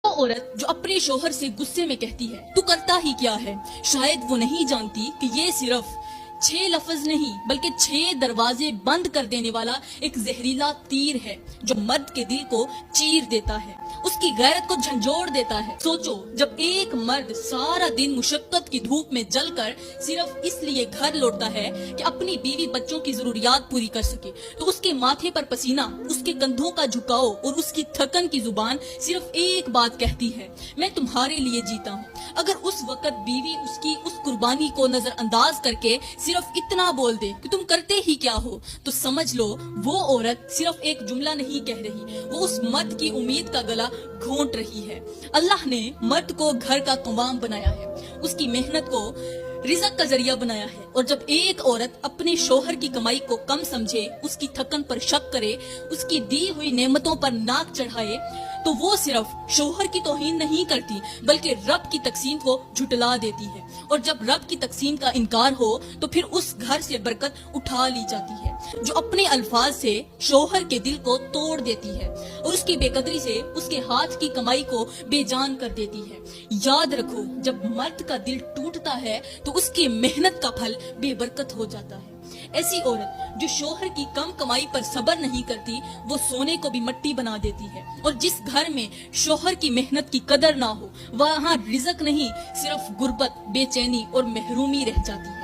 عورت جو اپنے شوہر سے غصے میں کہتی ہے تو کرتا ہی کیا ہے، شاید وہ نہیں جانتی کہ یہ صرف 6 لفظ نہیں بلکہ 6 دروازے بند کر دینے والا ایک زہریلا تیر ہے جو مرد کے دل کو چیر دیتا ہے، اس کی غیرت کو جھنجھوڑ دیتا ہے۔ سوچو، جب ایک مرد سارا دن مشقت کی دھوپ میں جل کر صرف اس لیے گھر لوٹتا ہے کہ اپنی بیوی بچوں کی ضروریات پوری کر سکے، تو اس کے ماتھے پر پسینہ، اس کے کندھوں کا جھکاؤ اور اس کی تھکن کی زبان صرف ایک بات کہتی ہے، میں تمہارے لیے جیتا ہوں۔ اگر اس وقت بیوی اس کی اس قربانی کو نظر انداز کر کے صرف اتنا بول دے کہ تم کرتے ہی کیا ہو، تو سمجھ لو وہ عورت صرف ایک جملہ نہیں کہہ رہی، وہ اس مرد کی امید کا گلا گھونٹ رہی ہے۔ اللہ نے مرد کو گھر کا قوام بنایا ہے، اس کی محنت کو رزق کا ذریعہ بنایا ہے، اور جب ایک عورت اپنے شوہر کی کمائی کو کم سمجھے، اس کی تھکن پر شک کرے، اس کی دی ہوئی نعمتوں پر ناک چڑھائے، تو وہ صرف شوہر کی توہین نہیں کرتی بلکہ رب کی تقسیم کو جھٹلا دیتی ہے، اور جب رب کی تقسیم کا انکار ہو تو پھر اس گھر سے برکت اٹھا لی جاتی ہے۔ جو اپنے الفاظ سے شوہر کے دل کو توڑ دیتی ہے اور اس کی بے قدری سے اس کے ہاتھ کی کمائی کو بے جان کر دیتی ہے۔ یاد رکھو، جب مرد کا دل ٹوٹتا ہے تو اس کی محنت کا پھل بے برکت ہو جاتا ہے۔ ایسی عورت جو شوہر کی کم کمائی پر صبر نہیں کرتی، وہ سونے کو بھی مٹی بنا دیتی ہے، اور جس گھر میں شوہر کی محنت کی قدر نہ ہو، وہاں رزق نہیں، صرف غربت، بے چینی اور محرومی رہ جاتی ہے۔